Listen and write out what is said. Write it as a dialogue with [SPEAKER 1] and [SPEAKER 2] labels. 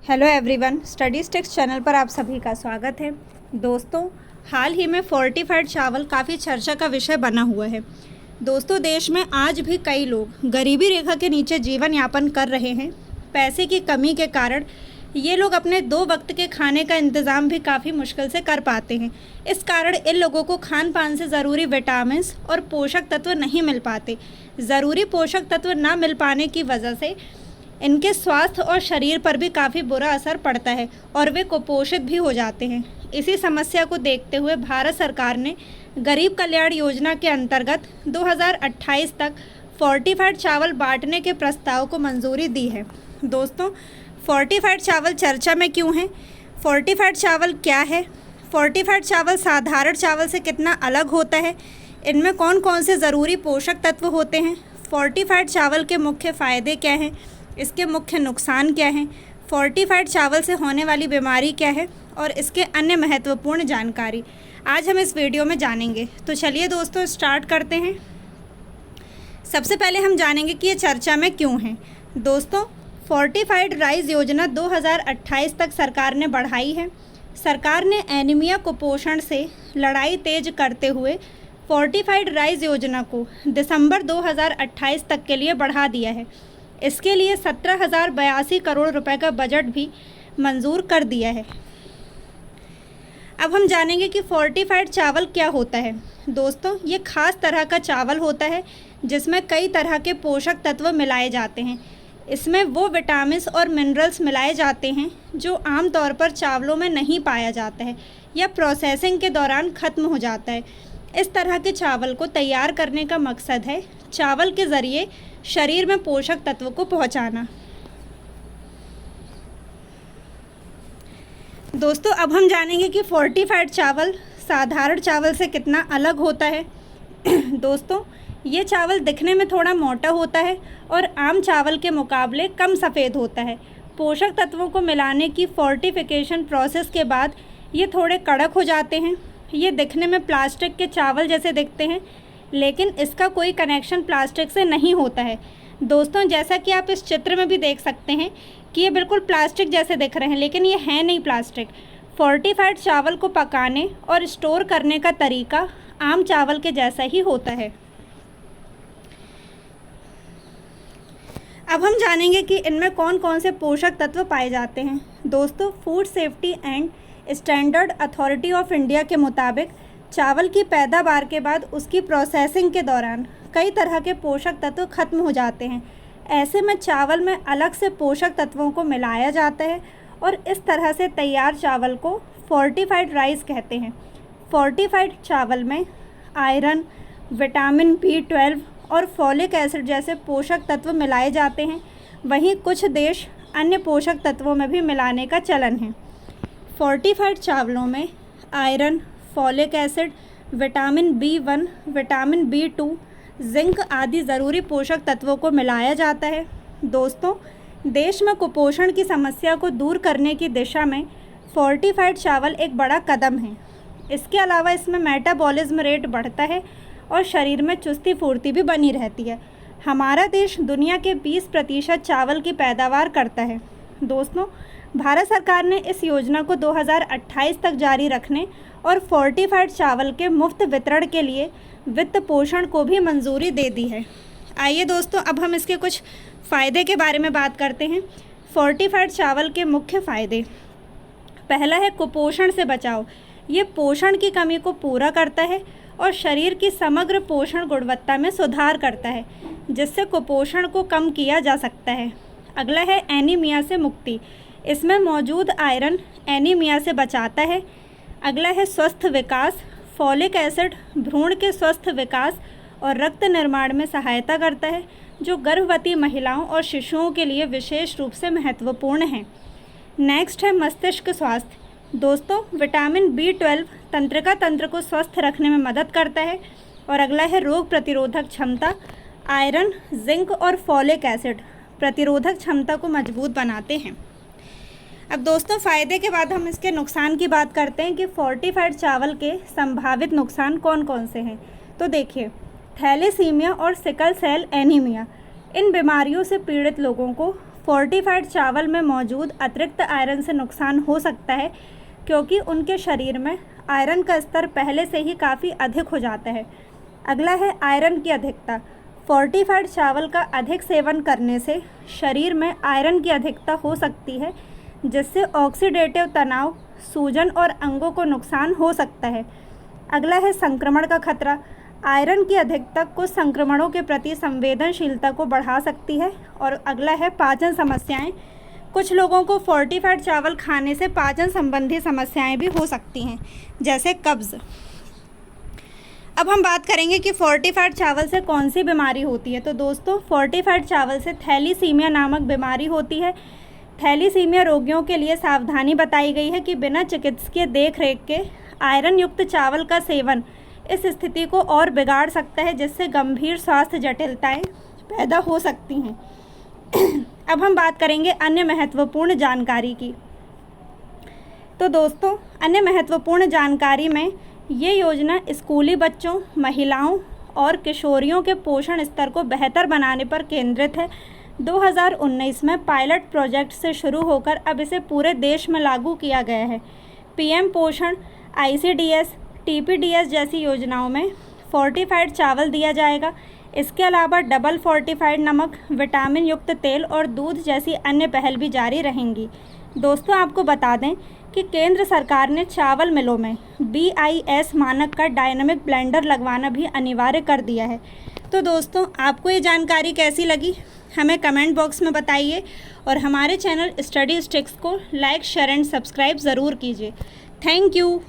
[SPEAKER 1] Hello everyone, studies text channel पर आप सभी का स्वागत है। दोस्तों, हाल ही में फोर्टिफाइड चावल काफ़ी चर्चा का विषय बना हुआ है। दोस्तों, देश में आज भी कई लोग गरीबी रेखा के नीचे जीवन यापन कर रहे हैं। पैसे की कमी के कारण ये लोग अपने 2 वक्त के खाने का इंतज़ाम भी काफ़ी मुश्किल से कर पाते हैं। इस कारण इन लोगों को खान पान से ज़रूरी विटामिन और पोषक तत्व नहीं मिल पाते। ज़रूरी पोषक तत्व ना मिल पाने की वजह से इनके स्वास्थ्य और शरीर पर भी काफ़ी बुरा असर पड़ता है और वे कुपोषित भी हो जाते हैं। इसी समस्या को देखते हुए भारत सरकार ने गरीब कल्याण योजना के अंतर्गत 2028 तक फोर्टिफाइड चावल बांटने के प्रस्ताव को मंजूरी दी है। दोस्तों, फोर्टिफाइड चावल चर्चा में क्यों है? फोर्टिफाइड चावल क्या है? फोर्टिफाइड चावल साधारण चावल से कितना अलग होता है? इनमें कौन कौन से ज़रूरी पोषक तत्व होते हैं? फोर्टिफाइड चावल के मुख्य फ़ायदे क्या हैं? इसके मुख्य नुकसान क्या हैं? फोर्टिफाइड चावल से होने वाली बीमारी क्या है और इसके अन्य महत्वपूर्ण जानकारी आज हम इस वीडियो में जानेंगे। तो चलिए दोस्तों, स्टार्ट करते हैं। सबसे पहले हम जानेंगे कि ये चर्चा में क्यों है। दोस्तों, फोर्टिफाइड राइस योजना 2028 तक सरकार ने बढ़ाई है। सरकार ने एनीमिया कुपोषण से लड़ाई तेज करते हुए फोर्टिफाइड राइस योजना को दिसंबर 2028 तक के लिए बढ़ा दिया है। इसके लिए 17,082 करोड़ रुपए का बजट भी मंजूर कर दिया है। अब हम जानेंगे कि फोर्टिफाइड चावल क्या होता है। दोस्तों, ये खास तरह का चावल होता है जिसमें कई तरह के पोषक तत्व मिलाए जाते हैं। इसमें वो विटामिन और मिनरल्स मिलाए जाते हैं जो आमतौर पर चावलों में नहीं पाया जाता है या प्रोसेसिंग के दौरान ख़त्म हो जाता है। इस तरह के चावल को तैयार करने का मकसद है चावल के ज़रिए शरीर में पोषक तत्व को पहुंचाना। दोस्तों, अब हम जानेंगे कि फोर्टिफाइड चावल साधारण चावल से कितना अलग होता है। दोस्तों, ये चावल दिखने में थोड़ा मोटा होता है और आम चावल के मुकाबले कम सफ़ेद होता है। पोषक तत्वों को मिलाने की फोर्टिफिकेशन प्रोसेस के बाद ये थोड़े कड़क हो जाते हैं। ये दिखने में प्लास्टिक के चावल जैसे दिखते हैं, लेकिन इसका कोई कनेक्शन प्लास्टिक से नहीं होता है। दोस्तों, जैसा कि आप इस चित्र में भी देख सकते हैं कि ये बिल्कुल प्लास्टिक जैसे दिख रहे हैं, लेकिन ये है नहीं प्लास्टिक। फोर्टिफाइड चावल को पकाने और स्टोर करने का तरीका आम चावल के जैसा ही होता है। अब हम जानेंगे कि इनमें कौन कौन से पोषक तत्व पाए जाते हैं। दोस्तों, food safety and standard authority of India के मुताबिक चावल की पैदावार के बाद उसकी प्रोसेसिंग के दौरान कई तरह के पोषक तत्व खत्म हो जाते हैं। ऐसे में चावल में अलग से पोषक तत्वों को मिलाया जाता है और इस तरह से तैयार चावल को फोर्टिफाइड राइस कहते हैं। फोर्टिफाइड चावल में आयरन, विटामिन B12 और फॉलिक एसिड जैसे पोषक तत्व मिलाए जाते हैं। वहीं कुछ देश अन्य पोषक तत्वों में भी मिलाने का चलन है। फोर्टिफाइड चावलों में iron, folic acid, vitamin B1, vitamin B2, zinc आदि ज़रूरी पोषक तत्वों को मिलाया जाता है। दोस्तों, देश में कुपोषण की समस्या को दूर करने की दिशा में फोर्टिफाइड चावल एक बड़ा कदम है। इसके अलावा इसमें मेटाबॉलिज्म रेट बढ़ता है और शरीर में चुस्ती फुर्ती भी बनी रहती है। हमारा देश दुनिया के 20% चावल की पैदावार करता है। दोस्तों, भारत सरकार ने इस योजना को 2028 तक जारी रखने और फोर्टिफाइड चावल के मुफ्त वितरण के लिए वित्त पोषण को भी मंजूरी दे दी है। आइए दोस्तों, अब हम इसके कुछ फ़ायदे के बारे में बात करते हैं। फोर्टिफाइड चावल के मुख्य फ़ायदे। पहला है कुपोषण से बचाव। ये पोषण की कमी को पूरा करता है और शरीर की समग्र पोषण गुणवत्ता में सुधार करता है, जिससे कुपोषण को कम किया जा सकता है। अगला है एनीमिया से मुक्ति। इसमें मौजूद आयरन एनीमिया से बचाता है। अगला है स्वस्थ विकास। फॉलिक एसिड भ्रूण के स्वस्थ विकास और रक्त निर्माण में सहायता करता है, जो गर्भवती महिलाओं और शिशुओं के लिए विशेष रूप से महत्वपूर्ण है। नेक्स्ट है मस्तिष्क स्वास्थ्य। दोस्तों, विटामिन B12 तंत्रिका तंत्र को स्वस्थ रखने में मदद करता है। और अगला है रोग प्रतिरोधक क्षमता। आयरन, जिंक और फॉलिक एसिड प्रतिरोधक क्षमता को मजबूत बनाते हैं। अब दोस्तों, फ़ायदे के बाद हम इसके नुकसान की बात करते हैं कि फोर्टिफाइड चावल के संभावित नुकसान कौन कौन से हैं। तो देखिए, थैलेसीमिया और सिकल सेल एनीमिया, इन बीमारियों से पीड़ित लोगों को फोर्टिफाइड चावल में मौजूद अतिरिक्त आयरन से नुकसान हो सकता है क्योंकि उनके शरीर में आयरन का स्तर पहले से ही काफ़ी अधिक हो जाता है। अगला है आयरन की अधिकता। फोर्टिफाइड चावल का अधिक सेवन करने से शरीर में आयरन की अधिकता हो सकती है, जिससे ऑक्सीडेटिव तनाव, सूजन और अंगों को नुकसान हो सकता है। अगला है संक्रमण का खतरा। आयरन की अधिकता कुछ संक्रमणों के प्रति संवेदनशीलता को बढ़ा सकती है। और अगला है पाचन समस्याएं। कुछ लोगों को फोर्टिफाइड चावल खाने से पाचन संबंधी समस्याएं भी हो सकती हैं, जैसे कब्ज़। अब हम बात करेंगे कि फोर्टिफाइड चावल से कौन सी बीमारी होती है। तो दोस्तों, फोर्टिफाइड चावल से थैलीसीमिया नामक बीमारी होती है। थैलीसीमिया रोगियों के लिए सावधानी बताई गई है कि बिना चिकित्सकीय देखरेख के आयरन युक्त चावल का सेवन इस स्थिति को और बिगाड़ सकता है, जिससे गंभीर स्वास्थ्य जटिलताएं पैदा हो सकती हैं। अब हम बात करेंगे अन्य महत्वपूर्ण जानकारी की। तो दोस्तों, अन्य महत्वपूर्ण जानकारी में ये योजना स्कूली बच्चों, महिलाओं और किशोरियों के पोषण स्तर को बेहतर बनाने पर केंद्रित है। 2019 में पायलट प्रोजेक्ट से शुरू होकर अब इसे पूरे देश में लागू किया गया है। पीएम पोषण, ICDS, TPDS जैसी योजनाओं में फोर्टिफाइड चावल दिया जाएगा। इसके अलावा डबल फोर्टिफाइड नमक, विटामिन युक्त तेल और दूध जैसी अन्य पहल भी जारी रहेंगी। दोस्तों, आपको बता दें कि केंद्र सरकार ने चावल मिलों में BIS मानक का डायनामिक ब्लेंडर लगवाना भी अनिवार्य कर दिया है। तो दोस्तों, आपको ये जानकारी कैसी लगी हमें कमेंट बॉक्स में बताइए और हमारे चैनल स्टडी स्टिक्स को लाइक, शेयर एंड सब्सक्राइब ज़रूर कीजिए। Thank you.